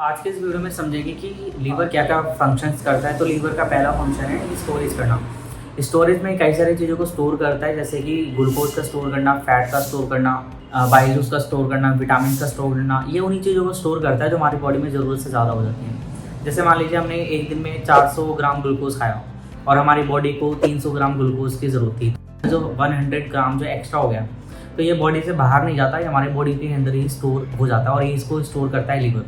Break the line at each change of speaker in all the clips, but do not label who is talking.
आज के इस वीडियो में समझेंगे कि लीवर क्या क्या फंक्शंस करता है। तो लीवर का पहला फंक्शन है स्टोरेज करना। स्टोरेज में कई सारी चीज़ों को स्टोर करता है, जैसे कि ग्लूकोज का स्टोर करना, फैट का स्टोर करना, बाइल जूस का स्टोर करना, विटामिन का स्टोर करना। ये उन्हीं चीज़ों को स्टोर करता है जो हमारी बॉडी में ज़रूरत से ज़्यादा हो जाती है। जैसे मान लीजिए हमने एक दिन में 400 ग्राम ग्लूकोज खाया और हमारी बॉडी को 300 ग्राम ग्लूकोज की ज़रूरत थी, जो 100 ग्राम जो एक्स्ट्रा हो गया तो ये बॉडी से बाहर नहीं जाता, ये हमारी बॉडी के अंदर ही स्टोर हो जाता है और ये इसको स्टोर करता है लीवर।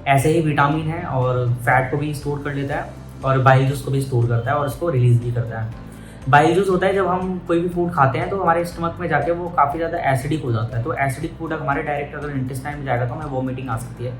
ऐसे ही विटामिन है और फैट को भी स्टोर कर लेता है और बाइल जूस को भी स्टोर करता है और उसको रिलीज़ भी करता है। बाइल जूस होता है जब हम कोई भी फूड खाते हैं तो हमारे स्टमक में जाके वो काफ़ी ज़्यादा एसिडिक हो जाता है, तो एसिडिक फूड हमारे डायरेक्ट अगर इंटेस्टाइन में जाएगा तो हमें वॉमिटिंग आ सकती है।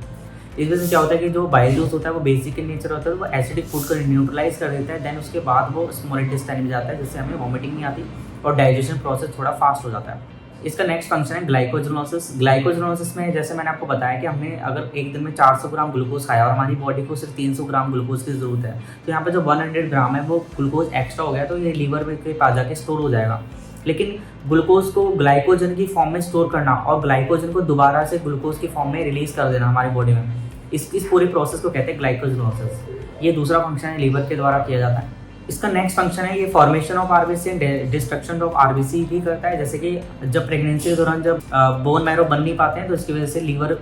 इस वजह से क्या होता है कि जो बाइल जूस होता है वो बेसिक इन नेचर होता है, वो एसिडिक फूड को न्यूट्रलाइज कर देता है। देन उसके बाद वो स्मॉल इंटेस्टाइन में जाता है, जिससे हमें वॉमिटिंग नहीं आती और डाइजेशन प्रोसेस थोड़ा फास्ट हो जाता है। इसका नेक्स्ट फंक्शन है ग्लाइकोजेनोसिस। ग्लाइकोजेनोसिस में जैसे मैंने आपको बताया कि हमने अगर एक दिन में 400 ग्राम ग्लूकोज खाया और हमारी बॉडी को सिर्फ 300 ग्राम ग्लूकोज की ज़रूरत है, तो यहाँ पे जो 100 ग्राम है वो ग्लूकोज एक्स्ट्रा हो गया, तो ये लीवर में के पास जाके स्टोर हो जाएगा। लेकिन ग्लूकोज को ग्लाइकोजन की फॉर्म में स्टोर करना और ग्लाइकोजन को दोबारा से ग्लूकोज की फॉर्म में रिलीज़ कर देना हमारी बॉडी में, इस पूरे प्रोसेस को कहते हैं ग्लाइकोजेनोसिस। ये दूसरा फंक्शन है, लीवर के द्वारा किया जाता है। इसका नेक्स्ट फंक्शन है ये formation of RBC and destruction of RBC भी करता है। जैसे कि जब प्रेगनेंसी के दौरान जब बोन मैरो बन नहीं पाते हैं तो इसकी वजह से लीवर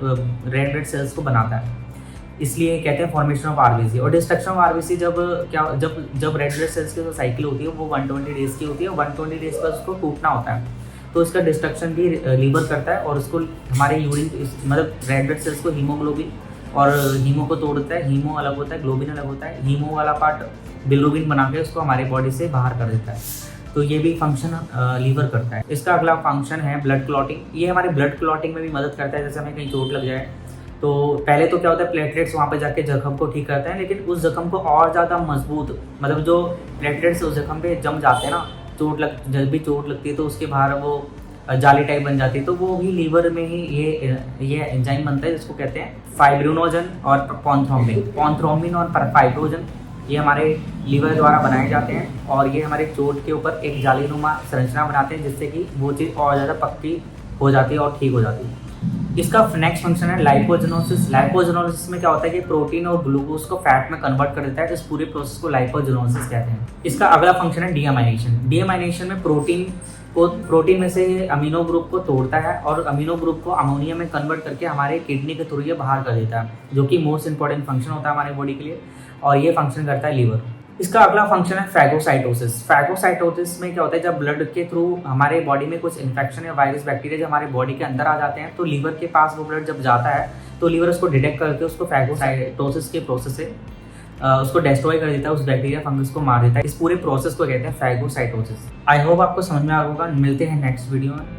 रेड सेल्स को बनाता है, इसलिए कहते हैं फॉर्मेशन ऑफ आरबीसी। और डिस्ट्रक्शन ऑफ आरबीसी जब रेड सेल्स की जो साइकिल होती है वो 120 डेज की होती है, 120 डेज पर उसको टूटना होता है, तो इसका डिस्ट्रक्शन भी लीवर करता है और उसको हमारे यूरिन मतलब रेड सेल्स को हीमोग्लोबिन और हीमो को तोड़ता है। हीमो अलग होता है, ग्लोबिन अलग होता है। हीमो वाला पार्ट बिलोबिन बना के उसको हमारे बॉडी से बाहर कर देता है, तो ये भी फंक्शन लीवर करता है। इसका अगला फंक्शन है ब्लड क्लॉटिंग। ये हमारे ब्लड क्लॉटिंग में भी मदद करता है। जैसे हमें कहीं चोट लग जाए तो पहले तो क्या होता है, प्लेटलेट्स वहाँ पे जाके जख्म को ठीक करते हैं, लेकिन उस जख्म को और ज़्यादा मजबूत, मतलब जो प्लेटलेट्स उस जख्म पे जम जाते हैं ना, जब भी चोट लगती है तो उसके बाहर वो जाली टाइप बन जाती है, तो वो भी लीवर में ही ये एंजाइम बनता है जिसको कहते हैं फाइब्रिनोजन और पॉन्थ्रोम्बिन और फाइब्रोजन। ये हमारे लीवर द्वारा बनाए जाते हैं और ये हमारे चोट के ऊपर एक जालीनुमा संरचना बनाते हैं, जिससे कि वो चीज़ और ज़्यादा पक्की हो जाती है और ठीक हो जाती है। इसका नेक्स्ट फंक्शन है लाइपोजेनोसिस। लाइपोजेनोसिस में क्या होता है कि प्रोटीन और ग्लूकोज को फैट में कन्वर्ट कर देता है, इस पूरे प्रोसेस को लाइपोजेनोसिस कहते हैं। इसका अगला फंक्शन है डीअमाइनेशन। डीअमाइनेशन में प्रोटीन में से अमीनो ग्रुप को तोड़ता है और अमीनो ग्रुप को अमोनिया में कन्वर्ट करके हमारे किडनी के थ्रू ये बाहर कर देता है, जो कि मोस्ट इंपॉर्टेंट फंक्शन होता है हमारे बॉडी के लिए, और ये फंक्शन करता है लीवर। इसका अगला फंक्शन है फैगोसाइटोसिस। फैगोसाइटोसिस में क्या होता है, जब ब्लड के थ्रू हमारे बॉडी में कुछ इन्फेक्शन या वायरस बैक्टीरिया जब हमारे बॉडी के अंदर आ जाते हैं, तो लीवर के पास वो ब्लड जब जाता है तो लीवर उसको डिटेक्ट करके उसको फैगोसाइटोसिस के प्रोसेस से उसको डिस्ट्रॉय कर देता है, उस बैक्टीरिया फंगस को मार देता है। इस पूरे प्रोसेस को कहते हैं फैगोसाइटोसिस। आई होप आपको समझ में आ होगा। मिलते हैं नेक्स्ट वीडियो में।